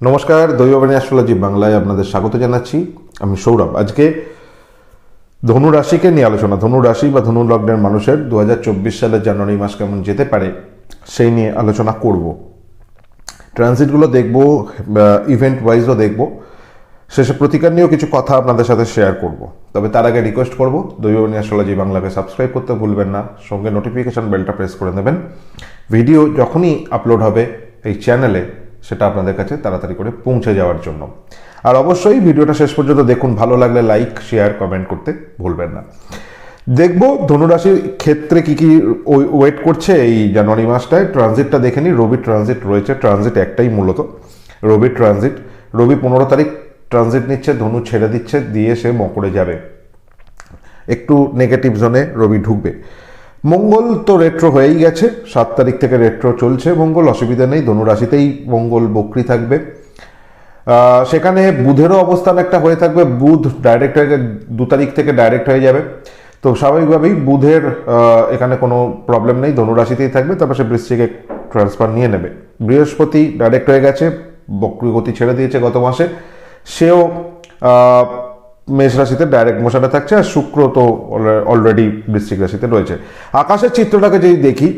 নমস্কার, দৈববাণী অ্যাস্ট্রোলজি বাংলায় আপনাদের স্বাগত জানাচ্ছি। আমি সৌরভ। আজকে ধনু রাশিকে নিয়ে আলোচনা, ধনু রাশি বা ধনু লগ্নের মানুষের 2024 সালের জানুয়ারি মাস কেমন যেতে পারে সেই নিয়ে আলোচনা করব। ট্রানজিটগুলো দেখব, ইভেন্ট ওয়াইজও দেখব, শেষে প্রতিকার নিয়েও কিছু কথা আপনাদের সাথে শেয়ার করব। তবে তার আগে রিকোয়েস্ট করব, দৈববাণী অ্যাস্ট্রোলজি বাংলাকে সাবস্ক্রাইব করতে ভুলবেন না, সঙ্গে নোটিফিকেশন বেলটা প্রেস করে নেবেন। ভিডিও যখনই আপলোড হবে এই চ্যানেলে সেটা আপনাদের কাছে তাড়াতাড়ি করে পৌঁছে যাওয়ার জন্য। আর অবশ্যই ভিডিওটা শেষ পর্যন্ত দেখুন, ভালো লাগলে লাইক, শেয়ার, কমেন্ট করতে ভুলবেন না। দেখব ধনুরাশির ক্ষেত্রে কি কি ওয়েট করছে এই জানুয়ারি মাসটায়। ট্রানজিটটা দেখে নিই। রবি ট্রানজিট রয়েছে, ট্রানজিট একটাই মূলত, রবি ট্রানজিট। রবি 15 তারিখ ট্রানজিট নিচ্ছে, ধনু ছেড়ে দিচ্ছে, দিয়ে সে মকরে যাবে, একটু নেগেটিভ জোনে রবি ঢুকবে। মঙ্গল তো রেট্রো হয়েই গেছে, 7 তারিখ থেকে রেট্রো চলছে মঙ্গল, অসুবিধা নেই। ধনুরাশিতেই মঙ্গল বক্রী থাকবে। সেখানে বুধেরও অবস্থান একটা হয়ে থাকবে, বুধ ডাইরেক্ট হয়ে 2 তারিখ থেকে ডাইরেক্ট হয়ে যাবে। তো স্বাভাবিকভাবেই বুধের এখানে কোনো প্রবলেম নেই, ধনুরাশিতেই থাকবে, তারপর সে বৃশ্চিকে ট্রান্সফার নিয়ে নেবে। বৃহস্পতি ডাইরেক্ট হয়ে গেছে, বক্রী গতি ছেড়ে দিয়েছে গত মাসে, সেও মেষ রাশিতে ডাইরেক্ট মোশনে থাকছে। আর শুক্র তো অলরেডি বৃশ্চিক রাশিতে রয়েছে। আকাশের চিত্রটাকে যদি দেখি,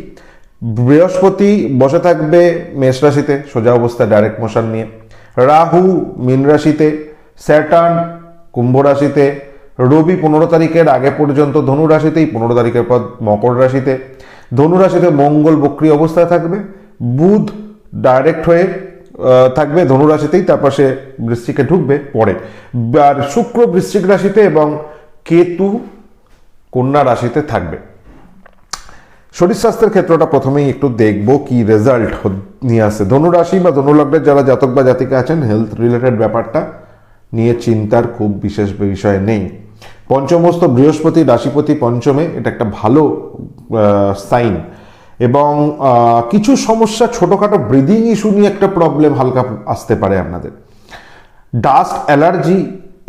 বৃহস্পতি বসে থাকবে মেষ রাশিতে সোজা অবস্থায় ডাইরেক্ট মোশন নিয়ে, রাহু মীন রাশিতে, স্যাটার্ন কুম্ভ রাশিতে, রবি 15 তারিখের আগে পর্যন্ত ধনু রাশিতেই, 15 তারিখের পর মকর রাশিতে, ধনু রাশিতে মঙ্গল বক্রী অবস্থায় থাকবে, বুধ ডাইরেক্ট হয়ে থাকবে ধনুরাশিতেই, তারপর সে বৃশ্চিকে ঢুকবে পরে। আর শুক্র বৃশ্চিক রাশিতে এবং কেতু কন্যা রাশিতে থাকবে। শরীর স্বাস্থ্যের ক্ষেত্রটা প্রথমেই একটু দেখব কি রেজাল্ট নিয়ে আসে। ধনুরাশি বা ধনুলগ্নের যারা জাতক বা জাতিকা আছেন, হেলথ রিলেটেড ব্যাপারটা নিয়ে চিন্তার খুব বিশেষ বিষয় নেই। পঞ্চমস্ত বৃহস্পতি রাশিপতি পঞ্চমে, এটা একটা ভালো সাইন। এবং কিছু সমস্যা, ছোটোখাটো ব্রিদিং ইস্যু নিয়ে একটা প্রবলেম হালকা আসতে পারে আপনাদের, ডাস্ট অ্যালার্জি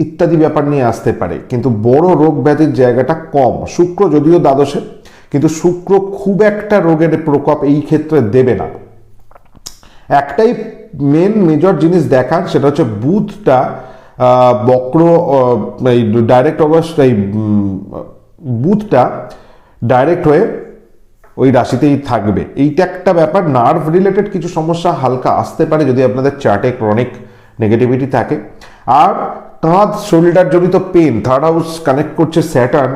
ইত্যাদি ব্যাপার নিয়ে আসতে পারে, কিন্তু বড় রোগ ব্যাধির জায়গাটা কম। শুক্র যদিও দ্বাদশে, কিন্তু শুক্র খুব একটা রোগের প্রকোপ এই ক্ষেত্রে দেবে না। একটাই মেজর জিনিস দেখার, সেটা হচ্ছে বুধটা বক্র ডাইরেক্ট অবস্থায়, বুধটা ডাইরেক্ট হয়ে ওই রাশিতেই থাকবে। এইটা একটা ব্যাপার। নার্ভ রিলেটেড কিছু সমস্যা হালকা আসতে পারে যদি আপনাদের চার্টে ক্রনিক নেগেটিভিটি থাকে। আর কাঁধ শোল্ডার জনিত পেন, থার্ড হাউস কানেক্ট করছে স্যাটার্ন,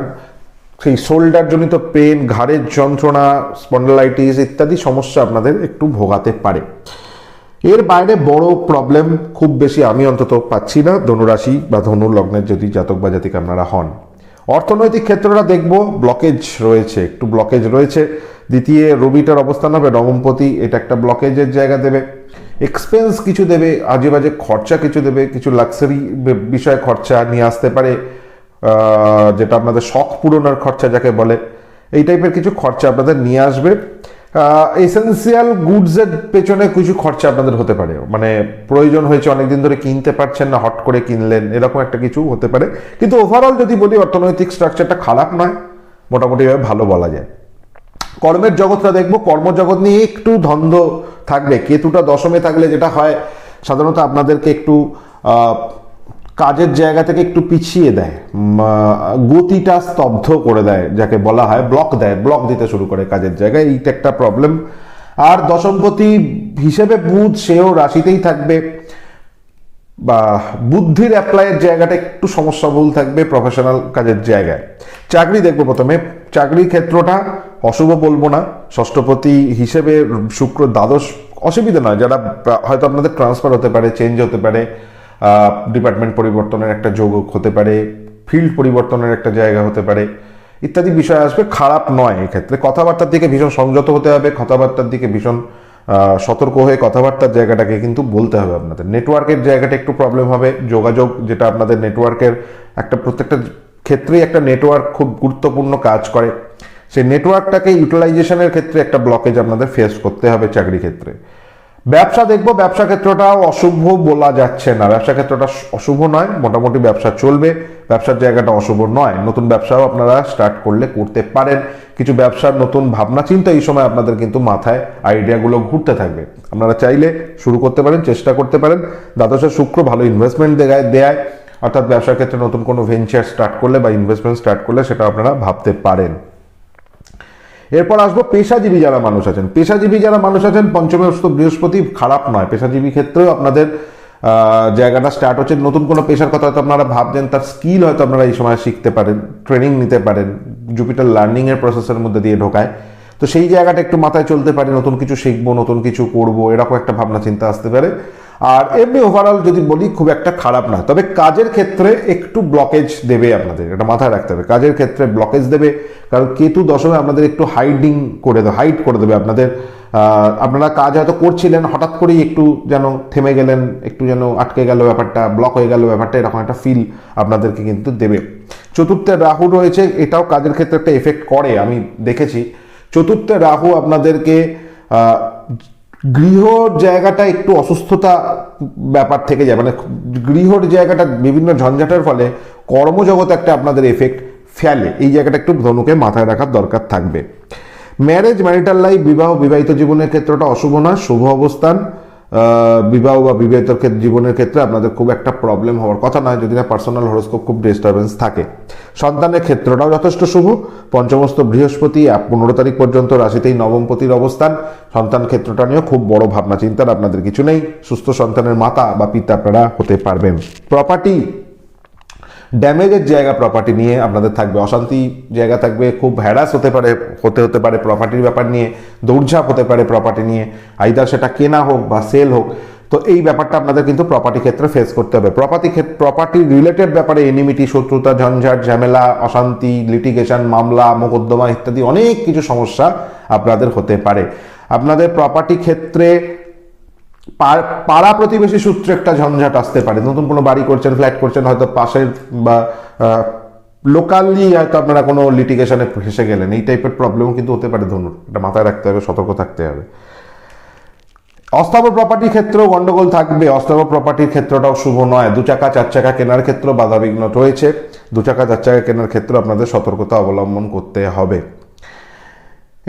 সেই শোল্ডার জনিত পেন, ঘাড়ের যন্ত্রণা, স্পন্ডালাইটিস ইত্যাদি সমস্যা আপনাদের একটু ভোগাতে পারে। এর বাইরে বড় প্রবলেম খুব বেশি আমি অন্তত পাচ্ছি না ধনুরাশি বা ধনু লগ্নের যদি জাতক বা জাতিক আপনারা হন। অর্থনৈতিক ক্ষেত্রটা দেখব, ব্লকেজ রয়েছে, একটু ব্লকেজ রয়েছে। দ্বিতীয় রবিটার অবস্থান হবে নবমপতি, এটা একটা ব্লকেজের জায়গা দেবে। এক্সপেন্স কিছু দেবে, আজে বাজে খরচা কিছু দেবে, কিছু লাক্সারি বিষয় খরচা নিয়ে আসতে পারে, যেটা আপনাদের শখ পূরণের খরচা যাকে বলে, এই টাইপের কিছু খরচা আপনাদের নিয়ে আসবে। এসেন্সিয়াল গুডসের পেছনে কিছু খরচা আপনাদের হতে পারে, মানে প্রয়োজন হয়েছে অনেকদিন ধরে কিনতে পারছেন না, হট করে কিনলেন, এরকম একটা কিছু হতে পারে। কিন্তু ওভারঅল যদি বলি, অর্থনৈতিক স্ট্রাকচারটা খারাপ নয়, মোটামুটিভাবে ভালো বলা যায়। কর্মের জগৎটা দেখবো, কর্মজগৎ নিয়ে একটু দ্বন্দ্ব থাকবে। কেতুটা দশমে থাকলে যেটা হয়, সাধারণত আপনাদেরকে একটু কাজের জায়গা থেকে একটু পিছিয়ে দেয়, গতিটা স্তব্ধ করে দেয়, যাকে বলা হয় ব্লক দেয়, ব্লক দিতে শুরু করে কাজের জায়গায়, এইটা একটা প্রবলেম। আর দশমপতি হিসেবে বুধ, সেও রাশিতেই থাকবে, বা বুদ্ধির অ্যাপ্লাইয়ের জায়গাটা একটু সমস্যাবহুল থাকবে প্রফেশনাল কাজের জায়গায়। চাকরি দেখবো প্রথমে। চাকরির ক্ষেত্রটা অশুভ বলবো না, ষষ্ঠপতি হিসেবে শুক্র দ্বাদশ, অসুবিধা নয়। যারা হয়তো আপনাদের ট্রান্সফার হতে পারে, চেঞ্জ হতে পারে, ডিপার্টমেন্ট পরিবর্তনের একটা যোগ হতে পারে, ফিল্ড পরিবর্তনের একটা জায়গা হতে পারে, ইত্যাদি বিষয় আসবে, খারাপ নয়। এক্ষেত্রে কথাবার্তার দিকে ভীষণ সংযত হতে হবে, কথাবার্তার দিকে ভীষণ সতর্ক হয়ে কথাবার্তার জায়গাটাকে কিন্তু বলতে হবে আপনাদের। নেটওয়ার্কের জায়গাটা একটু প্রবলেম হবে, যোগাযোগ যেটা আপনাদের নেটওয়ার্কের একটা, প্রত্যেকটা ক্ষেত্রেই একটা নেটওয়ার্ক খুব গুরুত্বপূর্ণ কাজ করে, সেই নেটওয়ার্কটাকে ইউটিলাইজেশনের ক্ষেত্রে একটা ব্লকেজ আপনাদের ফেস করতে হবে চাকরি ক্ষেত্রে। ব্যবসা দেখবো, ব্যবসা ক্ষেত্রটাও অশুভ বলা যাচ্ছে না, ব্যবসা ক্ষেত্রটা অশুভ নয়, মোটামুটি ব্যবসা চলবে, ব্যবসার জায়গাটা অশুভ নয়। নতুন ব্যবসাও আপনারা স্টার্ট করলে করতে পারেন, কিছু ব্যবসার নতুন ভাবনা চিন্তা এই সময় আপনাদের কিন্তু মাথায় আইডিয়াগুলো ঘুরতে থাকবে, আপনারা চাইলে শুরু করতে পারেন, চেষ্টা করতে পারেন। দ্বাদশে শুক্র ভালো ইনভেস্টমেন্ট দেয়, অর্থাৎ ব্যবসার ক্ষেত্রে নতুন কোনো ভেঞ্চার স্টার্ট করলে বা ইনভেস্টমেন্ট স্টার্ট করলে সেটা আপনারা ভাবতে পারেন। এরপর আসবো পেশাজীবী যারা মানুষ আছেন, পেশাজীবী যারা মানুষ আছেন পঞ্চমে বৃহস্পতি খারাপ নয়, পেশাজীবী ক্ষেত্রেও আপনাদের জায়গাটা স্টার্ট হচ্ছে। নতুন কোনো পেশার কথা হয়তো আপনারা ভাবছেন, তার স্কিল হয়তো আপনারা এই সময় শিখতে পারেন, ট্রেনিং নিতে পারেন, জুপিটার লার্নিং এর প্রসেসের মধ্যে দিয়ে ঢোকায়, তো সেই জায়গাটা একটু মাথায় চলতে পারে, নতুন কিছু শিখবো, নতুন কিছু করবো, এরকম একটা ভাবনা চিন্তা আসতে পারে। আর এমনি ওভারঅল যদি বলি খুব একটা খারাপ না, তবে কাজের ক্ষেত্রে একটু ব্লকেজ দেবে আপনাদের, এটা মাথায় রাখতে হবে, কাজের ক্ষেত্রে ব্লকেজ দেবে, কারণ কেতু দশমে আপনাদের একটু হাইড করে দেবে আপনাদের। আপনারা কাজ হয়তো করছিলেন, হঠাৎ করেই একটু যেন থেমে গেলেন, একটু যেন আটকে গেল ব্যাপারটা, ব্লক হয়ে গেল ব্যাপারটা, এরকম একটা ফিল আপনাদেরকে কিন্তু দেবে। চতুর্থে রাহু রয়েছে, এটাও কাজের ক্ষেত্রে একটা এফেক্ট করে, আমি দেখেছি। চতুর্থে রাহু আপনাদেরকে গৃহ জায়গাটা একটু অসুস্থতা ব্যাপার থেকে যায়, মানে গৃহর জায়গাটা বিভিন্ন ঝঞ্ঝাটের ফলে কর্মজগতে একটা আপনাদের এফেক্ট ফেলে, এই জায়গাটা একটু ধনুকে মাথায় রাখার দরকার থাকবে। ম্যারেজ, ম্যারিটাল লাইফ, বিবাহিত জীবনের ক্ষেত্রটা অশুভ নয়, শুভ অবস্থান। বিবাহ বা বিবাহিত জীবনের ক্ষেত্রে আপনাদের খুব একটা প্রবলেম হওয়ার কথা নয়, যদি না পার্সোনাল হরোস্কোপ খুব ডিস্টারবেন্স থাকে। সন্তানের ক্ষেত্রটাও যথেষ্ট শুভ, পঞ্চমস্ত বৃহস্পতি 15 তারিখ পর্যন্ত রাশিতেই নবমপতির অবস্থান, সন্তান ক্ষেত্রটা নিয়েও খুব বড় ভাবনা চিন্তার আপনাদের কিছু নেই, সুস্থ সন্তানের মাতা বা পিতা আপনারা হতে পারবেন। প্রপার্টি ড্যামেজের জায়গা প্রপার্টি নিয়ে আপনাদের থাকবে, অশান্তি জায়গা থাকবে, খুব হ্যারাস হতে পারে প্রপার্টির ব্যাপার নিয়ে, দৌড়ঝাঁপ হতে পারে প্রপার্টি নিয়ে, আইদার সেটা কেনা হোক বা সেল হোক, তো এই ব্যাপারটা আপনাদের কিন্তু প্রপার্টি ক্ষেত্রে ফেস করতে হবে। প্রপার্টি রিলেটেড ব্যাপারে এনিমিটি, শত্রুতা, ঝঞ্ঝাট, ঝামেলা, অশান্তি, লিটিগেশন, মামলা, মোকদ্দমা ইত্যাদি অনেক কিছু সমস্যা আপনাদের হতে পারে। আপনাদের প্রপার্টি ক্ষেত্রে পাড়া প্রতিবেশী সূত্রে একটা ঝঞ্ঝাট আসতে পারে, নতুন কোনো বাড়ি করছেন, ফ্ল্যাট করছেন, হয়তো পাশের বা লোকালি হয়তো আপনারা কোনো লিটিগেশনে ফেসে গেলেন, এই টাইপের প্রবলেম কিন্তু হতে পারে ধনুর, এটা মাথায় রাখতে হবে, সতর্ক থাকতে হবে। অস্থাবর প্রপার্টির ক্ষেত্রেও গন্ডগোল থাকবে, অস্থাবর প্রপার্টির ক্ষেত্রটাও শুভ নয়, 2 চাকা 4 চাকা কেনার ক্ষেত্রে বাধাবিঘ্ন রয়েছে, 2 চাকা 4 চাকা কেনার ক্ষেত্রে আপনাদের সতর্কতা অবলম্বন করতে হবে।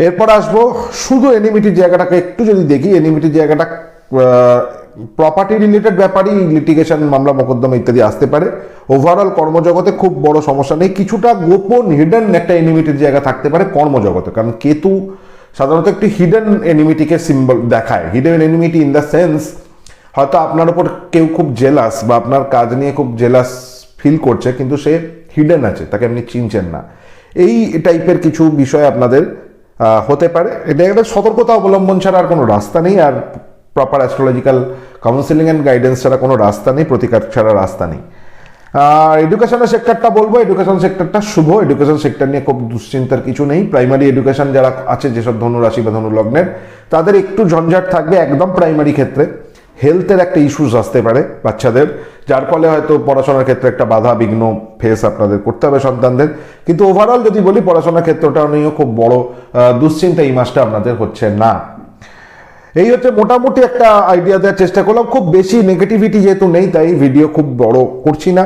এরপর আসবো শুধু এনিমিটির জায়গাটাকে একটু যদি দেখি, এনিমিটির জায়গাটা প্রপার্টি রিলেটেড ব্যাপারই, লিটিগেশন, মামলা, মোকদ্দমা ইত্যাদি আসতে পারে। ওভারঅল কর্মজগতে খুব বড় সমস্যা নেই, কিছুটা গোপন হিডেন একটা এনিমিটির জায়গা থাকতে পারে কর্মজগতে, কারণ কেতু সাধারণত একটি হিডেন এনিমিটিকে সিম্বল দেখায়। Hidden enmity in the sense, হয়তো আপনার উপর কেউ খুব জেলাস বা আপনার কাজ নিয়ে খুব জেলাস ফিল করছে, কিন্তু সে হিডেন আছে, তাকে আপনি চিনছেন না, এই টাইপের কিছু বিষয় আপনাদের হতে পারে। এটা একটা সতর্কতা অবলম্বন ছাড়া আর কোনো রাস্তা নেই, আর proper astrological counselling and guidance ছাড়া কোনো রাস্তা নেই, প্রতিকার ছাড়া রাস্তা নেই। এডুকেশনের সেক্টরটা বলবো, এডুকেশন সেক্টরটা শুভ, এডুকেশন সেক্টর নিয়ে খুব দুশ্চিন্তার কিছু নেই। প্রাইমারি এডুকেশন যারা আছে, যেসব ধনু রাশি বা ধনু লগ্নের, তাদের একটু ঝঞ্ঝাট থাকবে একদম প্রাইমারি ক্ষেত্রে, হেলথের একটা ইস্যুস আসতে পারে বাচ্চাদের, যার ফলে হয়তো পড়াশোনার ক্ষেত্রে একটা বাধা বিঘ্ন ফেস আপনাদের করতে হবে সন্তানদের। কিন্তু ওভারঅল যদি বলি, পড়াশোনার ক্ষেত্রটা নিয়েও খুব বড় দুশ্চিন্তা এই মাসটা আপনাদের হচ্ছে না। এই হচ্ছে মোটামুটি একটা আইডিয়া দেওয়ার চেষ্টা করলাম, খুব বেশি নেগেটিভিটি যেহেতু নেই তাই ভিডিও খুব বড় করছি না।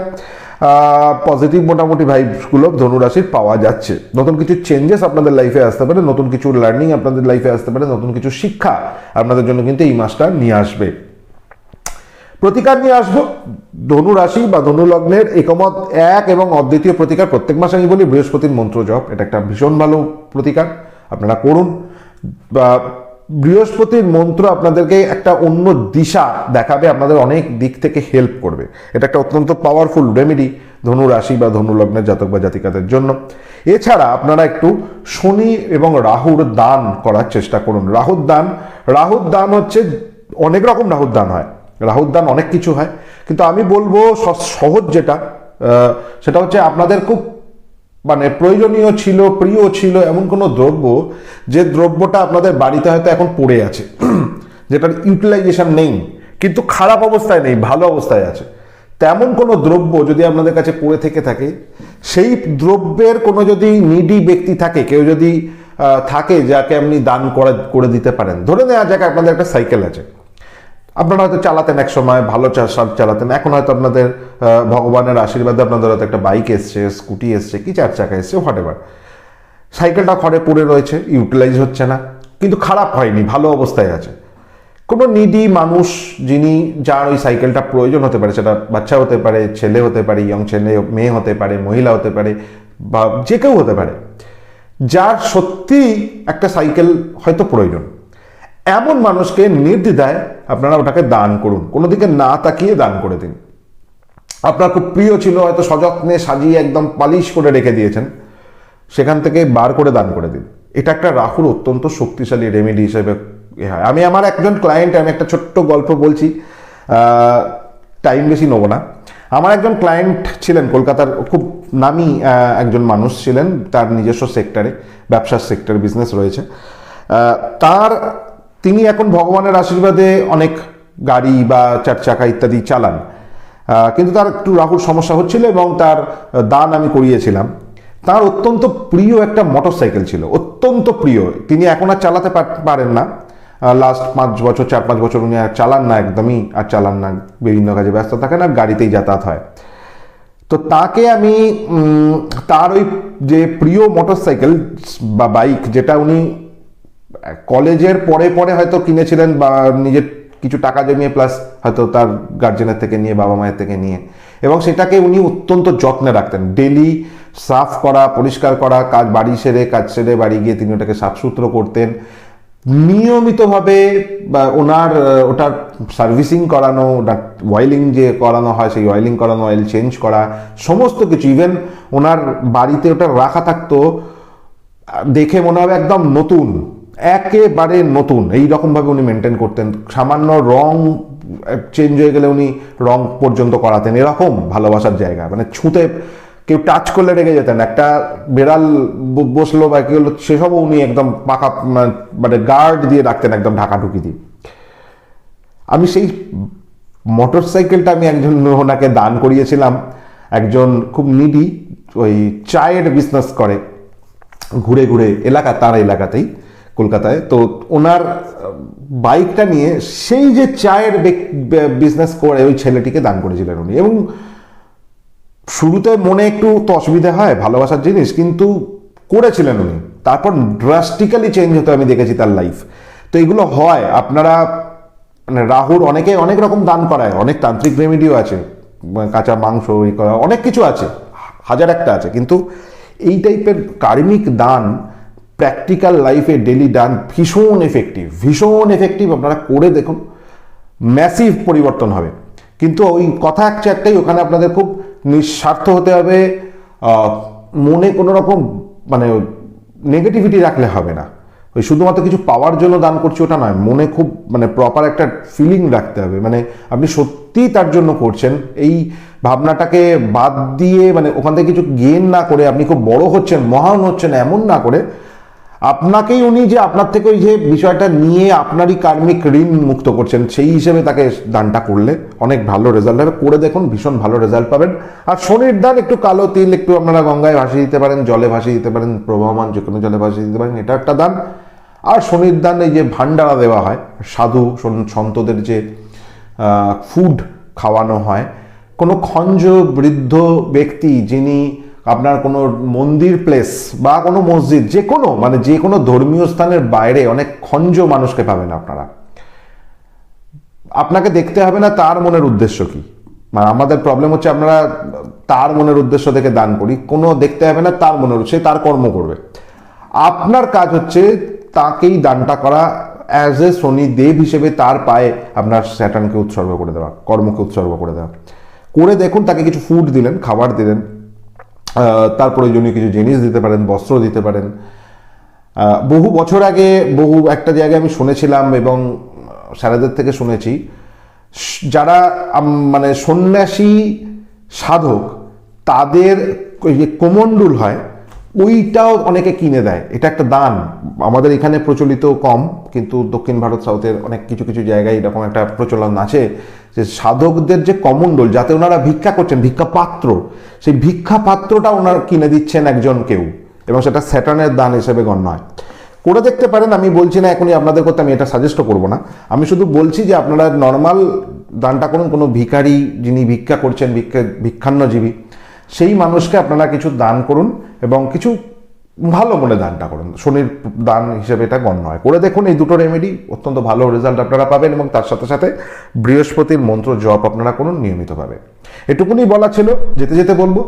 পজিটিভ মোটামুটি ভাইবসগুলো ধনুরাশির পাওয়া যাচ্ছে। নতুন কিছু চেঞ্জেস আপনাদের লাইফে আসতে পারে, নতুন কিছু লার্নিং আপনাদের লাইফে আসতে পারে, নতুন কিছু শিক্ষা আপনাদের জন্য কিন্তু এই মাসটা নিয়ে আসবে। প্রতিকার নিয়ে আসবো ধনু রাশি বা ধনু লগ্নের একমত এক এবং অদ্বিতীয় প্রতিকার। প্রত্যেক মাসে আমি বলি বৃহস্পতির মন্ত্র জপ, এটা একটা ভীষণ ভালো প্রতিকার, আপনারা করুন। বৃহস্পতির মন্ত্র আপনাদেরকে একটা অন্য দিশা দেখাবে, আপনাদের অনেক দিক থেকে হেল্প করবে। এটা একটা অত্যন্ত পাওয়ারফুল রেমেডি ধনু রাশি বা ধনু লগ্নের জাতক বা জাতিকাদের জন্য। এছাড়া আপনারা একটু শনি এবং রাহুর দান করার চেষ্টা করুন। রাহুর দান হচ্ছে অনেক রকম, রাহুর দান হয়, রাহুর দান অনেক কিছু হয়, কিন্তু আমি বলবো সহজ যেটা, সেটা হচ্ছে আপনাদের খুব মানে প্রয়োজনীয় ছিল, প্রিয় ছিল এমন কোনো দ্রব্য, যে দ্রব্যটা আপনাদের বাড়িতে হয়তো এখন পড়ে আছে, যেটার ইউটিলাইজেশন নেই, কিন্তু খারাপ অবস্থায় নেই, ভালো অবস্থায় আছে, তেমন কোনো দ্রব্য যদি আপনাদের কাছে পড়ে থেকে থাকে, সেই দ্রব্যের কোনো যদি নিডি ব্যক্তি থাকে, কেউ যদি থাকে যাকে আপনি দান করে দিতে পারেন। ধরে নেওয়া যাক আপনাদের একটা সাইকেল আছে, আপনারা হয়তো চালাতেন এক সময়, ভালো চালাতেন, এখন হয়তো আপনাদের ভগবানের আশীর্বাদে আপনাদের হয়তো একটা বাইক এসছে, স্কুটি এসছে, কি 4 চাকা এসছে, হোয়াট এভার, সাইকেলটা ঘরে পড়ে রয়েছে, ইউটিলাইজ হচ্ছে না, কিন্তু খারাপ হয়নি, ভালো অবস্থায় আছে। কোনো নিডি মানুষ যিনি, যার ওই সাইকেলটা প্রয়োজন হতে পারে, সেটা বাচ্চা হতে পারে, ছেলে হতে পারে, ইয়ং ছেলে, মেয়ে হতে পারে, মহিলা হতে পারে, বা যে কেউ হতে পারে, যার সত্যি একটা সাইকেল হয়তো প্রয়োজন, এমন মানুষকে নির্দ্বিধায় আপনারা ওটাকে দান করুন, কোনো দিকে না তাকিয়ে দান করে দিন। আপনার খুব প্রিয় ছিল, হয়তো সযত্নে সাজিয়ে একদম পালিশ করে রেখে দিয়েছেন, সেখান থেকে বার করে দান করে দিন। এটা একটা রাহুর অত্যন্ত শক্তিশালী রেমেডি হিসেবে হয়। আমি আমার একজন ক্লায়েন্ট, আমি একটা ছোট্ট গল্প বলছি, টাইম বেশি নেবো না। আমার একজন ক্লায়েন্ট ছিলেন, কলকাতার খুব নামি একজন মানুষ ছিলেন, তার নিজস্ব সেক্টরে, ব্যবসার সেক্টর, বিজনেস রয়েছে তিনি এখন ভগবানের আশীর্বাদে অনেক গাড়ি বা 4 চাকা ইত্যাদি চালান, কিন্তু তার একটু রাহুর সমস্যা হচ্ছিল এবং তার দান আমি করিয়েছিলাম। তার অত্যন্ত প্রিয় একটা মোটরসাইকেল ছিল, অত্যন্ত প্রিয়, তিনি এখন আর চালাতে পারেন না, লাস্ট 5 বছর 4-5 বছর উনি আর চালান না, একদমই আর চালান না, বিভিন্ন কাজে ব্যস্ত থাকেন আর গাড়িতেই যাতায়াত হয়। তো তাকে আমি তার ওই যে প্রিয় মোটরসাইকেল বা বাইক, যেটা উনি কলেজের পরে পরে হয়তো কিনেছিলেন বা নিজের কিছু টাকা জমিয়ে, প্লাস হয়তো তার গার্জেনের থেকে নিয়ে, বাবা মায়ের থেকে নিয়ে, এবং সেটাকে উনি অত্যন্ত যত্নে রাখতেন। ডেলি সাফ করা, পরিষ্কার করা, কাজ সেরে বাড়ি গিয়ে তিনি ওটাকে সাফসুতরো করতেন নিয়মিতভাবে, বা ওটার সার্ভিসিং করানো, অয়েলিং যে করানো হয় সেই অয়েলিং করানো, অয়েল চেঞ্জ করা, সমস্ত কিছু। ইভেন ওনার বাড়িতে ওটা রাখা থাকতো, দেখে মনে হবে একদম নতুন, একেবারে নতুন, এইরকমভাবে উনি মেনটেন করতেন। সামান্য রং চেঞ্জ হয়ে গেলে উনি রং পর্যন্ত করাতেন, এরকম ভালোবাসার জায়গা, মানে ছুঁতে কেউ টাচ করলে রেগে যেতেন, একটা বেড়াল বসলো বা কি হলো সেসবও উনি একদম পাকা, মানে গার্ড দিয়ে রাখতেন, একদম ঢাকাঢুকি দিয়ে। আমি সেই মোটর সাইকেলটা আমি একজন ওনাকে দান করিয়েছিলাম, একজন খুব নিডি, ওই চায়ের বিজনেস করে, ঘুরে ঘুরে তার এলাকাতেই, কলকাতায়। তো ওনার বাইকটা নিয়ে সেই যে চায়ের বিজনেস করে ওই ছেলেটিকে দান করেছিলেন উনি। এবং শুরুতে মনে একটু তো অসুবিধা হয়, ভালোবাসার জিনিস, কিন্তু করেছিলেন উনি, তারপর ড্রাস্টিক্যালি চেঞ্জ হতে আমি দেখেছি তার লাইফ। তো এগুলো হয়, আপনারা মানে রাহুর অনেকে অনেক রকম দান করায়, অনেক তান্ত্রিক রেমেডিও আছে, কাঁচা মাংস এই করা, অনেক কিছু আছে, 1000 একটা আছে, কিন্তু এই টাইপের কার্মিক দান প্র্যাকটিক্যাল লাইফে ডেলি দান ভীষণ এফেক্টিভ। আপনারা করে দেখুন, ম্যাসিভ পরিবর্তন হবে। কিন্তু ওই কথা একটাই, ওখানে আপনাদের খুব নিঃস্বার্থ হতে হবে, মনে কোনো রকম মানে নেগেটিভিটি রাখলে হবে না। ওই শুধুমাত্র কিছু পাওয়ার জন্য দান করছি ওটা নয়, মনে খুব মানে প্রপার একটা ফিলিং রাখতে হবে, মানে আপনি সত্যিই তার জন্য করছেন, এই ভাবনাটাকে বাদ দিয়ে, মানে ওখান থেকে কিছু গেইন না করে আপনি খুব বড় হচ্ছেন, মহান হচ্ছেন, এমন না করে আপনাকেই উনি যে আপনার থেকে ওই যে বিষয়টা নিয়ে আপনারই কার্মিক ঋণ মুক্ত করছেন, সেই হিসেবে তাকে দানটা করলে অনেক ভালো রেজাল্ট হবে। করে দেখুন, ভীষণ ভালো রেজাল্ট পাবেন। আর শনির দান একটু কালো তিল একটু আপনারা গঙ্গায় ভাসিয়ে দিতে পারেন, জলে ভাসিয়ে দিতে পারেন, প্রবাহমান যে কোনো জলে ভাসিয়ে দিতে পারেন, এটা একটা দান। আর শনির দান এই যে ভান্ডারা দেওয়া হয়, সাধু সন্তদের যে ফুড খাওয়ানো হয়, কোনো খঞ্জ বৃদ্ধ ব্যক্তি যিনি আপনার কোনো মন্দির প্লেস বা কোনো মসজিদ, যে কোনো ধর্মীয় স্থানের বাইরে অনেক খঞ্জ মানুষকে পাবেন আপনারা। আপনাকে দেখতে হবে না তার মনের উদ্দেশ্য কি, মানে আমাদের প্রবলেম হচ্ছে আমরা তার মনের উদ্দেশ্য থেকে দান করি, কোনো দেখতে হবে না তার মনের, সে তার কর্ম করবে। আপনার কাজ হচ্ছে তাকেই দানটা করা, অ্যাজ এ শনিদেব হিসেবে তার পায়ে আপনার স্যাটার্নকে উৎসর্গ করে দেওয়া, কর্মকে উৎসর্গ করে দেওয়া। করে দেখুন, তাকে কিছু ফুড দিলেন, খাবার দিলেন, তার প্রয়োজনীয় কিছু জিনিস দিতে পারেন, বস্ত্র দিতে পারেন। বহু বছর আগে বহু একটা জায়গায় আমি শুনেছিলাম এবং স্যারেদের থেকে শুনেছি, যারা মানে সন্ন্যাসী সাধক, তাদের যে কোমণ্ডুল হয় ওইটাও অনেকে কিনে দেয়, এটা একটা দান। আমাদের এখানে প্রচলিত কম, কিন্তু দক্ষিণ ভারত, সাউথের অনেক কিছু কিছু জায়গায় এরকম একটা প্রচলন আছে যে সাধকদের যে কমণ্ডল, যাতে ওনারা ভিক্ষা করছেন, ভিক্ষা পাত্র, সেই ভিক্ষা পাত্রটা ওনারা কিনে দিচ্ছেন একজন কেউ, এবং সেটা স্যাটার্নের দান হিসেবে গণ্য হয়। করে দেখতে পারেন, আমি বলছি না এখনই আপনাদের করতে, আমি এটা সাজেস্টও করবো না। আমি শুধু বলছি যে আপনারা নর্মাল দানটা করুন, কোনো ভিখারি যিনি ভিক্ষা করছেন, ভিক্ষান্নজীবী, সেই মানুষকে আপনারা কিছু দান করুন এবং কিছু ভালো মনে দানটা করুন। শনির দান হিসেবে এটা গণ্য হয়। করে দেখুন, এই দুটো রেমেডি অত্যন্ত ভালো রেজাল্ট আপনারা পাবেন এবং তার সাথে সাথে বৃহস্পতির মন্ত্র জপ আপনারা করুন নিয়মিতভাবে। এটুকুনি বলা ছিল। যেতে যেতে বলবো,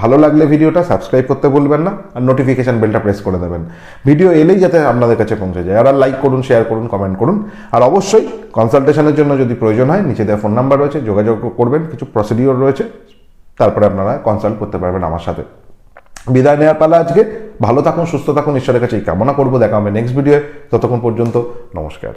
ভালো লাগলে ভিডিওটা সাবস্ক্রাইব করতে বলবেন না, আর নোটিফিকেশন বেলটা প্রেস করে দেবেন, ভিডিও এলেই যাতে আপনাদের কাছে পৌঁছে যায়। আর লাইক করুন, শেয়ার করুন, কমেন্ট করুন। আর অবশ্যই কনসালটেশনের জন্য যদি প্রয়োজন হয়, নিচে দেওয়া ফোন নাম্বার রয়েছে, যোগাযোগ করবেন। কিছু প্রসিডিওর রয়েছে, তারপরে আপনারা কনসাল্ট করতে পারবেন আমার সাথে। বিদায় নেওয়ার পালা আজকে। ভালো থাকুন, সুস্থ থাকুন, ঈশ্বরের কাছে এই কামনা করবো। দেখা হবে নেক্সট ভিডিওয়ে। ততক্ষণ পর্যন্ত নমস্কার।